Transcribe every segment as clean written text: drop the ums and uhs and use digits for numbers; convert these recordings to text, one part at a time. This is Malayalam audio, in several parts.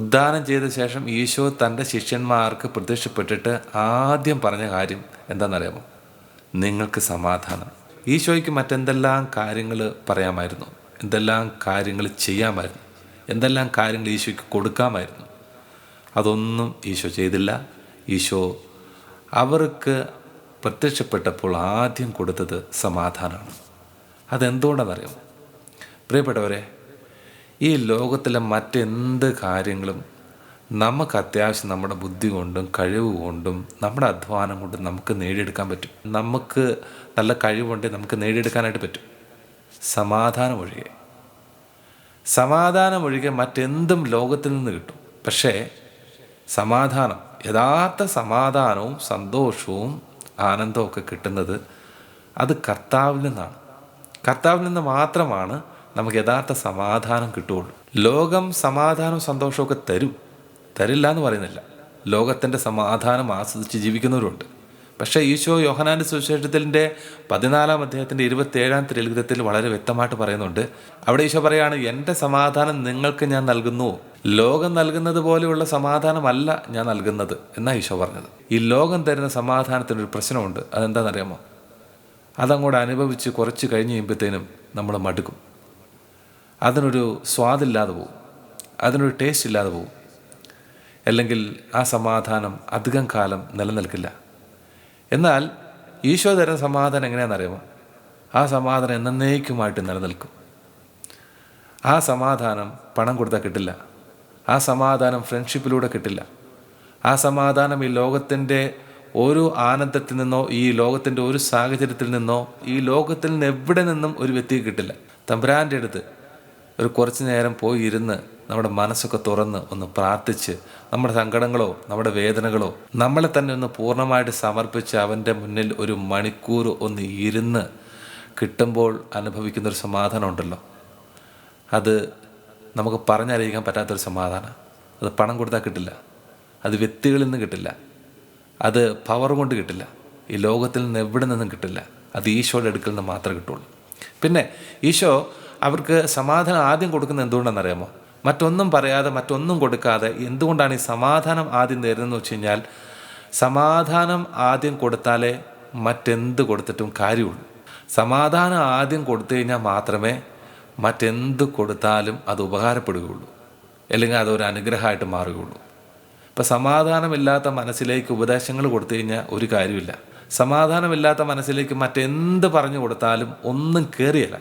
ഉദ്ധാനം ചെയ്ത ശേഷം ഈശോ തൻ്റെ ശിഷ്യന്മാർക്ക് പ്രത്യക്ഷപ്പെട്ടിട്ട് ആദ്യം പറഞ്ഞ കാര്യം എന്താണെന്നറിയാമോ? നിങ്ങൾക്ക് സമാധാനം. ഈശോയ്ക്ക് മറ്റെന്തെല്ലാം കാര്യങ്ങൾ പറയാമായിരുന്നു, എന്തെല്ലാം കാര്യങ്ങൾ ചെയ്യാമായിരുന്നു, എന്തെല്ലാം കാര്യങ്ങൾ ഈശോയ്ക്ക് കൊടുക്കാമായിരുന്നു. അതൊന്നും ഈശോ ചെയ്തില്ല. ഈശോ അവർക്ക് പ്രത്യക്ഷപ്പെട്ടപ്പോൾ ആദ്യം കൊടുത്തത് സമാധാനമാണ്. അതെന്തുകൊണ്ടാണെന്നറിയാമോ? പ്രിയപ്പെട്ടവരെ, ഈ ലോകത്തിലെ മറ്റെന്ത് കാര്യങ്ങളും നമുക്ക് അത്യാവശ്യം നമ്മുടെ ബുദ്ധി കൊണ്ടും കഴിവ് കൊണ്ടും നമ്മുടെ അധ്വാനം കൊണ്ടും നമുക്ക് നേടിയെടുക്കാൻ പറ്റും. നമുക്ക് നല്ല കഴിവുണ്ടെങ്കിൽ നമുക്ക് നേടിയെടുക്കാനായിട്ട് പറ്റും. സമാധാനം ഒഴികെ മറ്റെന്തും ലോകത്തിൽ നിന്ന് കിട്ടും. പക്ഷേ സമാധാനം, യഥാർത്ഥ സമാധാനവും സന്തോഷവും ആനന്ദവും ഒക്കെ കിട്ടുന്നത് അത് കർത്താവിൽ നിന്നാണ്. കർത്താവിൽ നിന്ന് മാത്രമാണ് നമുക്ക് യഥാർത്ഥ സമാധാനം കിട്ടുകയുള്ളൂ. ലോകം സമാധാനവും സന്തോഷമൊക്കെ തരില്ല എന്ന് പറയുന്നില്ല. ലോകത്തിൻ്റെ സമാധാനം ആസ്വദിച്ച് ജീവിക്കുന്നവരുണ്ട്. പക്ഷേ ഈശോ യോഹന്നാൻ്റെ സുവിശേഷത്തിൻ്റെ 14-ാം അധ്യായത്തിൻ്റെ 27-ാം തിരുലിഖിതത്തിൽ വളരെ വ്യക്തമായിട്ട് പറയുന്നുണ്ട്. അവിടെ ഈശോ പറയാണ്, എൻ്റെ സമാധാനം നിങ്ങൾക്ക് ഞാൻ നൽകുന്നു, ലോകം നൽകുന്നത് പോലെയുള്ള സമാധാനമല്ല ഞാൻ നൽകുന്നത് എന്നാണ് ഈശോ പറഞ്ഞത്. ഈ ലോകം തരുന്ന സമാധാനത്തിനൊരു പ്രശ്നമുണ്ട്. അതെന്താണെന്നറിയാമോ? അതങ്ങോട്ട് അനുഭവിച്ച് കുറച്ച് കഴിഞ്ഞ് കഴിയുമ്പോഴത്തേനും നമ്മൾ മടുക്കും. അതിനൊരു സ്വാദില്ലാതെ പോവും, അതിനൊരു ടേസ്റ്റ് ഇല്ലാതെ പോവും. അല്ലെങ്കിൽ ആ സമാധാനം അധികം കാലം നിലനിൽക്കില്ല. എന്നാൽ ഈശോ തരുന്ന സമാധാനം എങ്ങനെയാണെന്നറിയാമോ? ആ സമാധാനം എന്നേക്കുമായിട്ട് നിലനിൽക്കും. ആ സമാധാനം പണം കൊടുത്താൽ കിട്ടില്ല. ആ സമാധാനം ഫ്രണ്ട്ഷിപ്പിലൂടെ കിട്ടില്ല. ആ സമാധാനം ഈ ലോകത്തിൻ്റെ ഒരു ആനന്ദത്തിൽ നിന്നോ, ഈ ലോകത്തിൻ്റെ ഒരു സാഹചര്യത്തിൽ നിന്നോ, ഈ ലോകത്തിൽ നിന്ന് എവിടെ നിന്നും ഒരു വ്യക്തിക്ക് കിട്ടില്ല. തമ്പുരാൻ്റെ അടുത്ത് ഒരു കുറച്ച് നേരം പോയി ഇരുന്ന് നമ്മുടെ മനസ്സൊക്കെ തുറന്ന് ഒന്ന് പ്രാർത്ഥിച്ച് നമ്മുടെ സങ്കടങ്ങളോ നമ്മുടെ വേദനകളോ നമ്മളെ തന്നെ ഒന്ന് പൂർണ്ണമായിട്ട് സമർപ്പിച്ച് അവൻ്റെ മുന്നിൽ ഒരു മണിക്കൂർ ഒന്ന് ഇരുന്ന് കിട്ടുമ്പോൾ അനുഭവിക്കുന്നൊരു സമാധാനം ഉണ്ടല്ലോ, അത് നമുക്ക് പറഞ്ഞറിയിക്കാൻ പറ്റാത്തൊരു സമാധാനം. അത് പണം കൊടുത്താൽ കിട്ടില്ല, അത് വ്യക്തികളിൽ നിന്ന് കിട്ടില്ല, അത് പവർ കൊണ്ട് കിട്ടില്ല, ഈ ലോകത്തിൽ നിന്ന് എവിടെ നിന്നും കിട്ടില്ല. അത് ഈശോയുടെ അടുക്കൽ നിന്ന് മാത്രമേ കിട്ടുള്ളൂ. പിന്നെ ഈശോ അവർക്ക് സമാധാനം ആദ്യം കൊടുക്കുന്നത് എന്തുകൊണ്ടാണെന്നറിയാമോ? മറ്റൊന്നും പറയാതെ, മറ്റൊന്നും കൊടുക്കാതെ എന്തുകൊണ്ടാണ് ഈ സമാധാനം ആദ്യം തരുന്നതെന്ന് വെച്ച് കഴിഞ്ഞാൽ, സമാധാനം ആദ്യം കൊടുത്താലേ മറ്റെന്ത് കൊടുത്തിട്ടും കാര്യമുള്ളൂ. സമാധാനം ആദ്യം കൊടുത്തു കഴിഞ്ഞാൽ മാത്രമേ മറ്റെന്ത് കൊടുത്താലും അത് ഉപകാരപ്പെടുകയുള്ളൂ, അല്ലെങ്കിൽ അതൊരു അനുഗ്രഹമായിട്ട് മാറുകയുള്ളൂ. ഇപ്പം സമാധാനമില്ലാത്ത മനസ്സിലേക്ക് ഉപദേശങ്ങൾ കൊടുത്തു കഴിഞ്ഞാൽ ഒരു കാര്യമില്ല. സമാധാനമില്ലാത്ത മനസ്സിലേക്ക് മറ്റെന്ത് പറഞ്ഞു കൊടുത്താലും ഒന്നും കയറിയല്ല.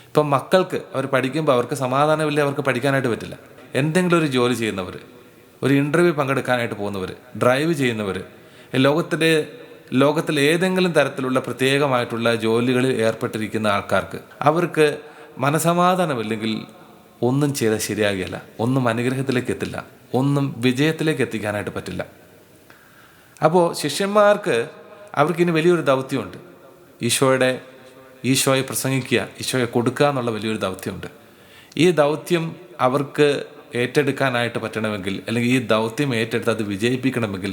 ഇപ്പം മക്കൾക്ക് അവർ പഠിക്കുമ്പോൾ അവർക്ക് സമാധാനമില്ല, അവർക്ക് പഠിക്കാനായിട്ട് പറ്റില്ല. എന്തെങ്കിലും ഒരു ജോലി ചെയ്യുന്നവർ, ഒരു ഇൻ്റർവ്യൂ പങ്കെടുക്കാനായിട്ട് പോകുന്നവർ, ഡ്രൈവ് ചെയ്യുന്നവർ, ലോകത്തിൽ ഏതെങ്കിലും തരത്തിലുള്ള പ്രത്യേകമായിട്ടുള്ള ജോലികളിൽ ഏർപ്പെട്ടിരിക്കുന്ന ആൾക്കാർക്ക് അവർക്ക് മനസമാധാനമില്ലെങ്കിൽ ഒന്നും ചെയ്താൽ ശരിയാകുകയില്ല, ഒന്നും അനുഗ്രഹത്തിലേക്ക് എത്തില്ല, ഒന്നും വിജയത്തിലേക്ക് എത്തിക്കാനായിട്ട് പറ്റില്ല. അപ്പോൾ ശിഷ്യന്മാർക്ക് അവർക്കിനി വലിയൊരു ദൗത്യമുണ്ട്. ഈശോയെ പ്രസംഗിക്കുക, ഈശോയെ കൊടുക്കുക എന്നുള്ള വലിയൊരു ദൗത്യമുണ്ട്. ഈ ദൗത്യം അവർക്ക് ഏറ്റെടുക്കാനായിട്ട് പറ്റണമെങ്കിൽ, അല്ലെങ്കിൽ ഈ ദൗത്യം ഏറ്റെടുത്ത് അത് വിജയിപ്പിക്കണമെങ്കിൽ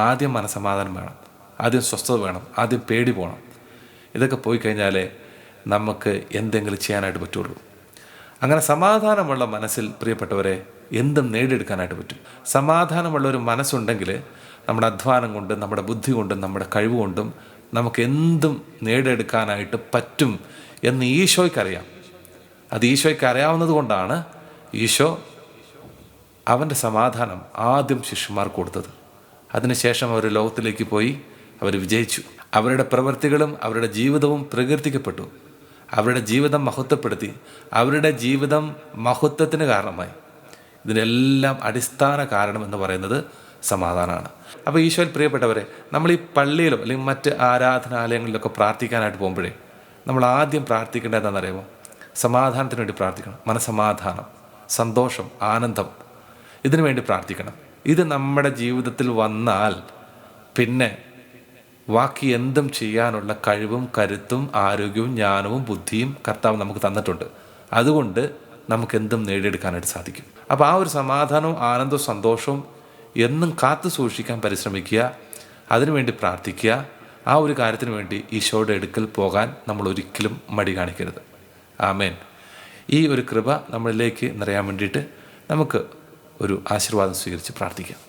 ആദ്യം മനസമാധാനം വേണം, ആദ്യം സ്വസ്ഥത വേണം, ആദ്യം പേടി പോകണം. ഇതൊക്കെ പോയി കഴിഞ്ഞാലേ നമുക്ക് എന്തെങ്കിലും ചെയ്യാനായിട്ട് പറ്റുള്ളൂ. അങ്ങനെ സമാധാനമുള്ള മനസ്സിൽ പ്രിയപ്പെട്ടവരെ എന്തും നേടിയെടുക്കാനായിട്ട് പറ്റും. സമാധാനമുള്ള ഒരു മനസ്സുണ്ടെങ്കിൽ നമ്മുടെ അധ്വാനം കൊണ്ടും നമ്മുടെ ബുദ്ധി കൊണ്ടും നമ്മുടെ കഴിവ് കൊണ്ടും നമുക്ക് എന്തും നേടിയെടുക്കാനായിട്ട് പറ്റും എന്ന് ഈശോയ്ക്കറിയാം. അത് ഈശോയ്ക്ക് അറിയാവുന്നത് കൊണ്ടാണ് ഈശോ അവൻ്റെ സമാധാനം ആദ്യം ശിഷ്യന്മാർക്ക് കൊടുത്തത്. അതിനുശേഷം അവർ ലോകത്തിലേക്ക് പോയി, അവർ വിജയിച്ചു. അവരുടെ പ്രവൃത്തികളും അവരുടെ ജീവിതവും പ്രകീർത്തിക്കപ്പെട്ടു. അവരുടെ ജീവിതം മഹത്വപ്പെടുത്തി, അവരുടെ ജീവിതം മഹത്വത്തിന് കാരണമായി. ഇതിനെല്ലാം അടിസ്ഥാന കാരണം എന്ന് പറയുന്നത് സമാധാനമാണ്. അപ്പോൾ ഈശോയിൽ പ്രിയപ്പെട്ടവരെ, നമ്മൾ ഈ പള്ളിയിലോ അല്ലെങ്കിൽ മറ്റ് ആരാധനാലയങ്ങളിലൊക്കെ പ്രാർത്ഥിക്കാനായിട്ട് പോകുമ്പോഴേ നമ്മൾ ആദ്യം പ്രാർത്ഥിക്കേണ്ടത് എന്താണെന്നറിയാമോ? സമാധാനത്തിന് വേണ്ടി പ്രാർത്ഥിക്കണം. മനസമാധാനം, സന്തോഷം, ആനന്ദം, ഇതിനു വേണ്ടി പ്രാർത്ഥിക്കണം. ഇത് നമ്മുടെ ജീവിതത്തിൽ വന്നാൽ പിന്നെ ബാക്കി എന്തും ചെയ്യാനുള്ള കഴിവും കരുത്തും ആരോഗ്യവും ജ്ഞാനവും ബുദ്ധിയും കർത്താവ് നമുക്ക് തന്നിട്ടുണ്ട്. അതുകൊണ്ട് നമുക്ക് എന്തും നേടിയെടുക്കാനായിട്ട് സാധിക്കും. അപ്പോൾ ആ ഒരു സമാധാനവും ആനന്ദവും സന്തോഷവും എന്നും കാത്തു സൂക്ഷിക്കാൻ പരിശ്രമിക്കുക, അതിനുവേണ്ടി പ്രാർത്ഥിക്കുക. ആ ഒരു കാര്യത്തിന് വേണ്ടി ഈശോയുടെ അടുക്കൽ പോകാൻ നമ്മൾ ഒരിക്കലും മടി കാണിക്കരുത്. ആമേൻ. ഈ ഒരു കൃപ നമ്മളിലേക്ക് നിറയാൻ വേണ്ടിയിട്ട് നമുക്ക് ഒരു ആശീർവാദം സ്വീകരിച്ച് പ്രാർത്ഥിക്കാം.